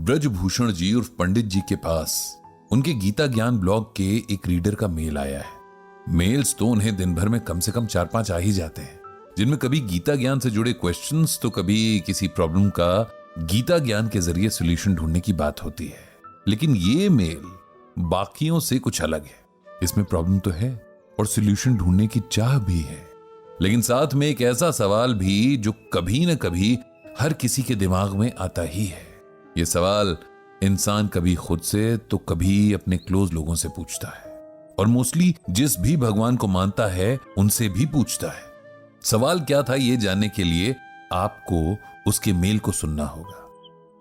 ब्रजभूषण जी उर्फ पंडित जी के पास उनके गीता ज्ञान ब्लॉग के एक रीडर का मेल आया है। मेल्स तो उन्हें दिन भर में कम से कम 4-5 आ ही जाते हैं, जिनमें कभी गीता ज्ञान से जुड़े क्वेश्चंस तो कभी किसी प्रॉब्लम का गीता ज्ञान के जरिए सॉल्यूशन ढूंढने की बात होती है। लेकिन ये मेल बाकियों से कुछ अलग है। इसमें प्रॉब्लम तो है और सॉल्यूशन ढूंढने की चाह भी है, लेकिन साथ में एक ऐसा सवाल भी जो कभी न कभी हर किसी के दिमाग में आता ही है। ये सवाल इंसान कभी खुद से तो कभी अपने क्लोज लोगों से पूछता है, और मोस्टली जिस भी भगवान को मानता है उनसे भी पूछता है। सवाल क्या था ये जानने के लिए आपको उसके मेल को सुनना होगा,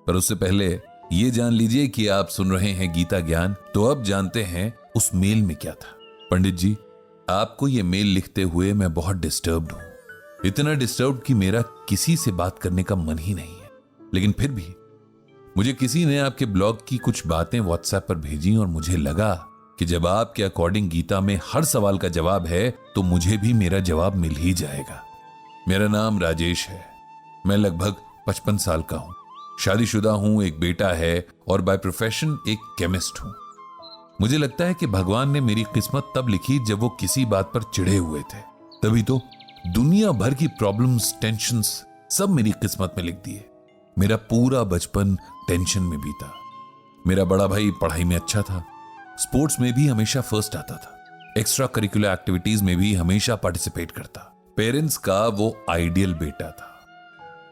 पर उससे पहले ये जान लीजिए कि आप सुन रहे हैं गीता ज्ञान। तो अब जानते हैं उस मेल में क्या था। पंडित जी, आपको ये मेल लिखते हुए मैं बहुत डिस्टर्ब्ड हूं, इतना डिस्टर्ब्ड कि मेरा किसी से बात करने का मन ही नहीं है। लेकिन फिर भी मुझे किसी ने आपके ब्लॉग की कुछ बातें व्हाट्सएप पर भेजी और मुझे लगा कि जब आपके अकॉर्डिंग गीता में हर सवाल का जवाब है तो मुझे भी मेरा जवाब मिल ही जाएगा। मेरा नाम राजेश है, मैं लगभग 55 साल का हूं, शादीशुदा हूं, एक बेटा है और बाय प्रोफेशन एक केमिस्ट हूं। मुझे लगता है कि भगवान ने मेरी किस्मत तब लिखी जब वो किसी बात पर चिढ़े हुए थे, तभी तो दुनिया भर की प्रॉब्लम्स, टेंशंस सब मेरी किस्मत में लिख दिए। मेरा पूरा बचपन टेंशन में बीता। मेरा बड़ा भाई पढ़ाई में अच्छा था, स्पोर्ट्स में भी हमेशा फर्स्ट आता था, एक्स्ट्रा करिकुलर एक्टिविटीज में भी हमेशा पार्टिसिपेट करता। पेरेंट्स का वो आइडियल बेटा था।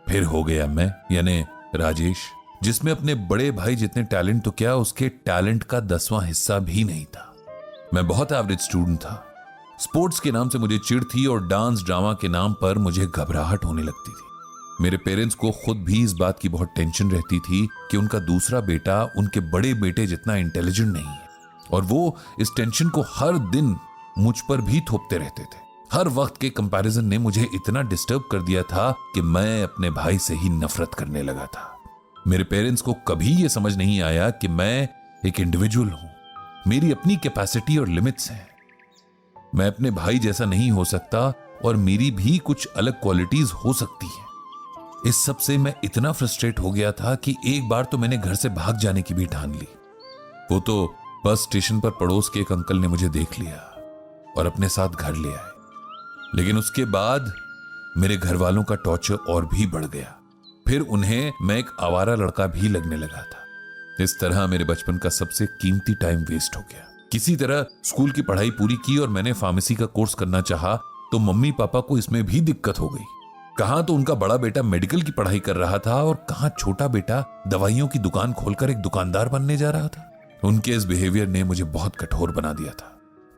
फिर हो गया मैं, यानी राजेश, जिसमें अपने बड़े भाई जितने टैलेंट तो क्या, उसके टैलेंट का 10वां हिस्सा भी नहीं था। मैं बहुत एवरेज स्टूडेंट था। स्पोर्ट्स के नाम से मुझे चिढ़ थी और डांस ड्रामा के नाम पर मुझे घबराहट होने लगती थी। मेरे पेरेंट्स को खुद भी इस बात की बहुत टेंशन रहती थी कि उनका दूसरा बेटा उनके बड़े बेटे जितना इंटेलिजेंट नहीं है, और वो इस टेंशन को हर दिन मुझ पर भी थोपते रहते थे। हर वक्त के कंपैरिजन ने मुझे इतना डिस्टर्ब कर दिया था कि मैं अपने भाई से ही नफरत करने लगा था। मेरे पेरेंट्स को कभी यह समझ नहीं आया कि मैं एक इंडिविजुअल हूं, मेरी अपनी कैपेसिटी और लिमिट्स हैं। मैं अपने भाई जैसा नहीं हो सकता और मेरी भी कुछ अलग क्वालिटीज हो सकती हैं। इस सब से मैं इतना फ्रस्ट्रेट हो गया था कि एक बार तो मैंने घर से भाग जाने की भी ठान ली। वो तो बस स्टेशन पर पड़ोस के एक अंकल ने मुझे देख लिया और अपने साथ घर ले आए। लेकिन उसके बाद मेरे घर वालों का टॉर्चर और भी बढ़ गया। फिर उन्हें मैं एक आवारा लड़का भी लगने लगा था। इस तरह मेरे बचपन का सबसे कीमती टाइम वेस्ट हो गया। किसी तरह स्कूल की पढ़ाई पूरी की और मैंने फार्मेसी का कोर्स करना चाहा तो मम्मी पापा को इसमें भी दिक्कत हो गई। कहां तो उनका बड़ा बेटा मेडिकल की पढ़ाई कर रहा था और कहां छोटा बेटा दवाइयों की दुकान खोलकर एक दुकानदार बनने जा रहा था। उनके इस बिहेवियर ने मुझे बहुत कठोर बना दिया था।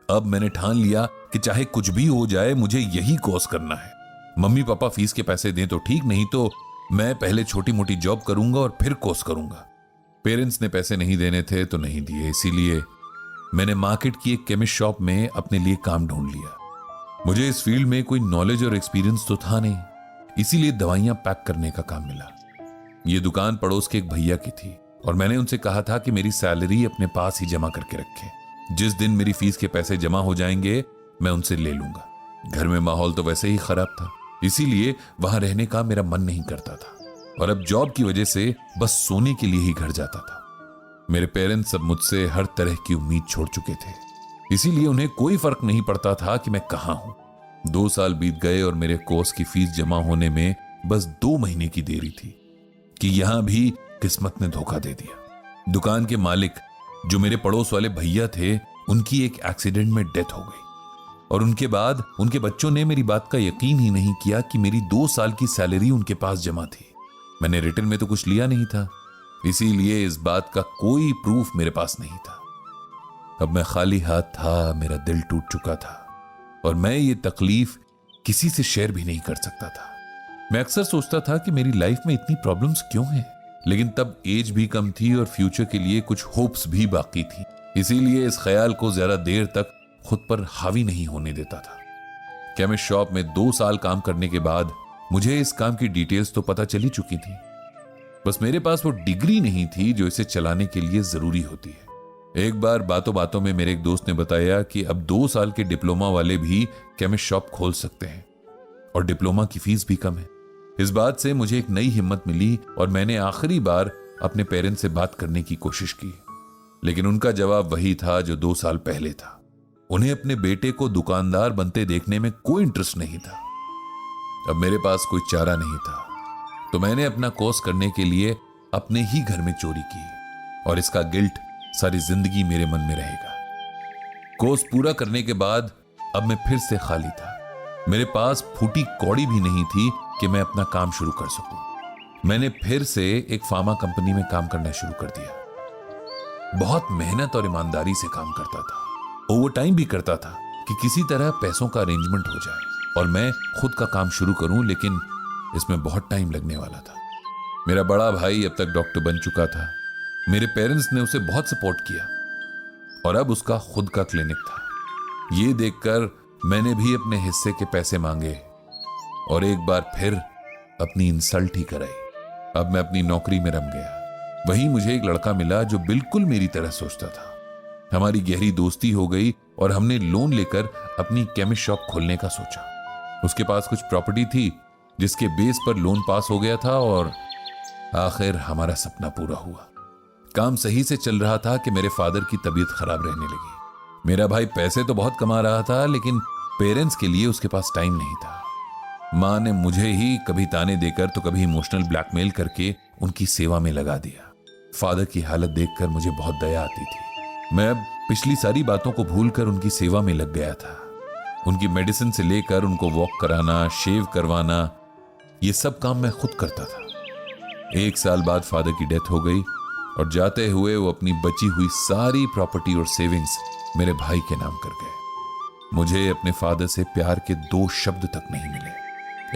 अब मैंने ठान लिया कि चाहे कुछ भी हो जाए मुझे यही कोर्स करना है। मम्मी पापा फीस के पैसे दें तो ठीक, नहीं तो मैं पहले छोटी मोटी जॉब करूंगा और फिर कोर्स करूंगा। पेरेंट्स ने पैसे नहीं देने थे तो नहीं दिए, इसीलिए मैंने मार्केट की एक केमिस्ट शॉप में अपने लिए काम ढूंढ लिया। मुझे इस फील्ड में कोई नॉलेज और एक्सपीरियंस तो था नहीं, इसीलिए दवाइयां पैक करने का काम मिला। यह दुकान पड़ोस के एक भैया की थी और मैंने उनसे कहा था कि मेरी सैलरी अपने पास ही जमा करके रखें। जिस दिन मेरी फीस के पैसे जमा हो जाएंगे मैं उनसे ले लूंगा। घर में माहौल तो वैसे ही खराब था, इसीलिए वहां रहने का मेरा मन नहीं करता था और अब जॉब की वजह से बस सोने के लिए ही घर जाता था। मेरे पेरेंट्स अब मुझसे हर तरह की उम्मीद छोड़ चुके थे, इसीलिए उन्हें कोई फर्क नहीं पड़ता था कि मैं कहां हूं। 2 साल बीत गए और मेरे कोर्स की फीस जमा होने में बस 2 महीने की देरी थी कि यहां भी किस्मत ने धोखा दे दिया। दुकान के मालिक जो मेरे पड़ोस वाले भैया थे, उनकी एक एक्सीडेंट में डेथ हो गई और उनके बाद उनके बच्चों ने मेरी बात का यकीन ही नहीं किया कि मेरी 2 साल की सैलरी उनके पास जमा थी। मैंने रिटर्न में तो कुछ लिया नहीं था, इसीलिए इस बात का कोई प्रूफ मेरे पास नहीं था। अब मैं खाली हाथ था, मेरा दिल टूट चुका था और मैं ये तकलीफ किसी से शेयर भी नहीं कर सकता था। मैं अक्सर सोचता था कि मेरी लाइफ में इतनी प्रॉब्लम्स क्यों हैं, लेकिन तब एज भी कम थी और फ्यूचर के लिए कुछ होप्स भी बाकी थी, इसीलिए इस ख्याल को ज्यादा देर तक खुद पर हावी नहीं होने देता था। केमिस्ट शॉप में 2 साल काम करने के बाद मुझे इस काम की डिटेल्स तो पता चली चुकी थी, बस मेरे पास वो डिग्री नहीं थी जो इसे चलाने के लिए जरूरी होती है। एक बार बातों बातों में मेरे एक दोस्त ने बताया कि अब 2 साल के डिप्लोमा वाले भी केमिस्ट शॉप खोल सकते हैं और डिप्लोमा की फीस भी कम है। इस बात से मुझे एक नई हिम्मत मिली और मैंने आखिरी बार अपने पेरेंट्स से बात करने की कोशिश की, लेकिन उनका जवाब वही था जो 2 साल पहले था। उन्हें अपने बेटे को दुकानदार बनते देखने में कोई इंटरेस्ट नहीं था। अब मेरे पास कोई चारा नहीं था, तो मैंने अपना कोर्स करने के लिए अपने ही घर में चोरी की, और इसका गिल्ट सारी जिंदगी मेरे मन में रहेगा। कोर्स पूरा करने के बाद अब मैं फिर से खाली था। मेरे पास फूटी कौड़ी भी नहीं थी कि मैं अपना काम शुरू कर सकूं। मैंने फिर से एक फार्मा कंपनी में काम करना शुरू कर दिया। बहुत मेहनत और ईमानदारी से काम करता था, ओवर टाइम भी करता था कि किसी तरह पैसों का अरेंजमेंट हो जाए और मैं खुद का काम शुरू करूं, लेकिन इसमें बहुत टाइम लगने वाला था। मेरा बड़ा भाई अब तक डॉक्टर बन चुका था। मेरे पेरेंट्स ने उसे बहुत सपोर्ट किया और अब उसका खुद का क्लिनिक था। ये देखकर मैंने भी अपने हिस्से के पैसे मांगे और एक बार फिर अपनी इंसल्ट ही कराई। अब मैं अपनी नौकरी में रम गया। वहीं मुझे एक लड़का मिला जो बिल्कुल मेरी तरह सोचता था। हमारी गहरी दोस्ती हो गई और हमने लोन लेकर अपनी केमिस्ट शॉप खोलने का सोचा। उसके पास कुछ प्रॉपर्टी थी जिसके बेस पर लोन पास हो गया था और आखिर हमारा सपना पूरा हुआ। काम सही से चल रहा था कि मेरे फादर की तबीयत खराब रहने लगी। मेरा भाई पैसे तो बहुत कमा रहा था, लेकिन पेरेंट्स के लिए उसके पास टाइम नहीं था। मां ने मुझे ही कभी ताने देकर तो कभी इमोशनल ब्लैकमेल करके उनकी सेवा में लगा दिया। फादर की हालत देखकर मुझे बहुत दया आती थी। मैं अब पिछली सारी बातों को भूलकर उनकी सेवा में लग गया था। उनकी मेडिसिन से लेकर उनको वॉक कराना, शेव करवाना, ये सब काम मैं खुद करता था। 1 साल बाद फादर की डेथ हो गई और जाते हुए वो अपनी बची हुई सारी प्रॉपर्टी और सेविंग्स मेरे भाई के नाम कर गए। मुझे अपने फादर से प्यार के 2 शब्द तक नहीं मिले।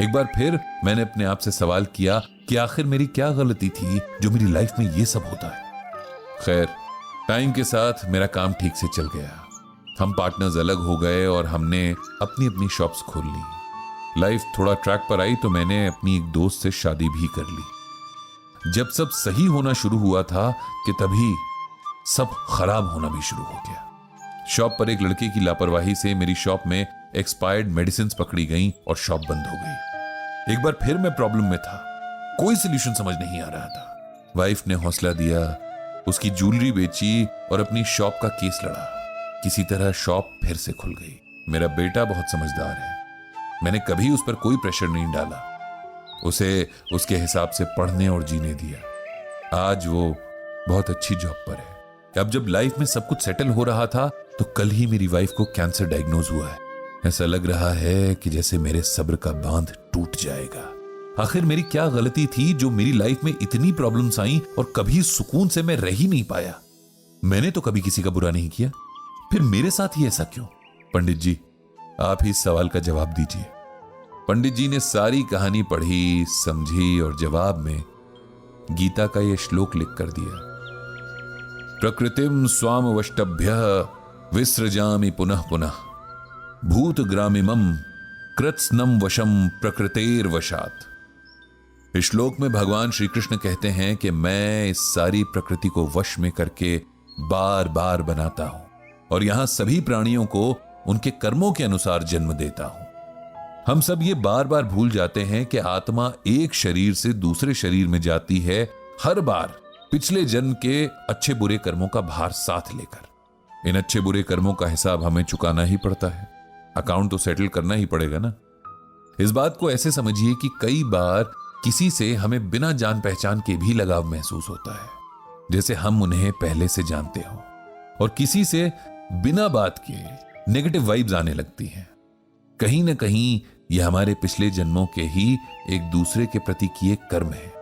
एक बार फिर मैंने अपने आप से सवाल किया कि आखिर मेरी क्या गलती थी जो मेरी लाइफ में ये सब होता है। खैर, टाइम के साथ मेरा काम ठीक से चल गया। हम पार्टनर्स अलग हो गए और हमने अपनी अपनी शॉप्स खोल ली। लाइफ थोड़ा ट्रैक पर आई तो मैंने अपनी एक दोस्त से शादी भी कर ली। जब सब सही होना शुरू हुआ था कि तभी सब खराब होना भी शुरू हो गया। शॉप पर एक लड़के की लापरवाही से मेरी शॉप में एक्सपायर्ड मेडिसिन पकड़ी गई और शॉप बंद हो गई। एक बार फिर मैं प्रॉब्लम में था। कोई सोल्यूशन समझ नहीं आ रहा था। वाइफ ने हौसला दिया, उसकी ज्वेलरी बेची और अपनी शॉप का केस लड़ा। किसी तरह शॉप फिर से खुल गई। मेरा बेटा बहुत समझदार है। मैंने कभी उस पर कोई प्रेशर नहीं डाला। उसे उसके हिसाब से पढ़ने और जीने दिया। आज वो बहुत अच्छी जॉब पर है। अब जब लाइफ में सब कुछ सेटल हो रहा था तो कल ही मेरी वाइफ को कैंसर डायग्नोज हुआ है। ऐसा लग रहा है कि जैसे मेरे सब्र का बांध टूट जाएगा। आखिर मेरी क्या गलती थी जो मेरी लाइफ में इतनी प्रॉब्लम्स आई और कभी सुकून से मैं रह ही नहीं पाया। मैंने तो कभी किसी का बुरा नहीं किया, फिर मेरे साथ ही ऐसा क्यों? पंडित जी, आप ही इस सवाल का जवाब दीजिए। पंडित जी ने सारी कहानी पढ़ी, समझी और जवाब में गीता का यह श्लोक लिख कर दिया। प्रकृतिम स्वामवष्टभ्य विसृजामि पुनः पुनः भूत ग्रामिमम कृत्स्नम वशम प्रकृतेर वशात। इस श्लोक में भगवान श्री कृष्ण कहते हैं कि मैं इस सारी प्रकृति को वश में करके बार बार बनाता हूं और यहां सभी प्राणियों को उनके कर्मों के अनुसार जन्म देता हूं। हम सब ये बार बार भूल जाते हैं कि आत्मा एक शरीर से दूसरे शरीर में जाती है, हर बार पिछले जन्म के अच्छे बुरे कर्मों का भार साथ लेकर। इन अच्छे बुरे कर्मों का हिसाब हमें चुकाना ही पड़ता है। अकाउंट तो सेटल करना ही पड़ेगा ना। इस बात को ऐसे समझिए कि कई बार किसी से हमें बिना जान पहचान के भी लगाव महसूस होता है, जैसे हम उन्हें पहले से जानते हो, और किसी से बिना बात के नेगेटिव वाइब्स आने लगती हैं। कहीं ना कहीं यह हमारे पिछले जन्मों के ही एक दूसरे के प्रति किए कर्म है।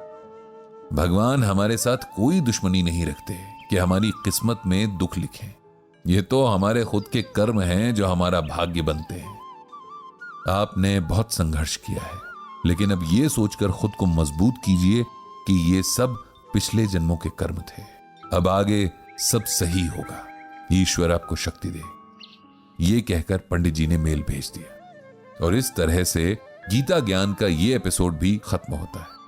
भगवान हमारे साथ कोई दुश्मनी नहीं रखते कि हमारी किस्मत में दुख लिखें। ये तो हमारे खुद के कर्म हैं जो हमारा भाग्य बनते हैं। आपने बहुत संघर्ष किया है, लेकिन अब ये सोचकर खुद को मजबूत कीजिए कि ये सब पिछले जन्मों के कर्म थे। अब आगे सब सही होगा। ईश्वर आपको शक्ति दे। ये कहकर पंडित जी ने मेल भेज दिया और इस तरह से गीता ज्ञान का ये एपिसोड भी खत्म होता है।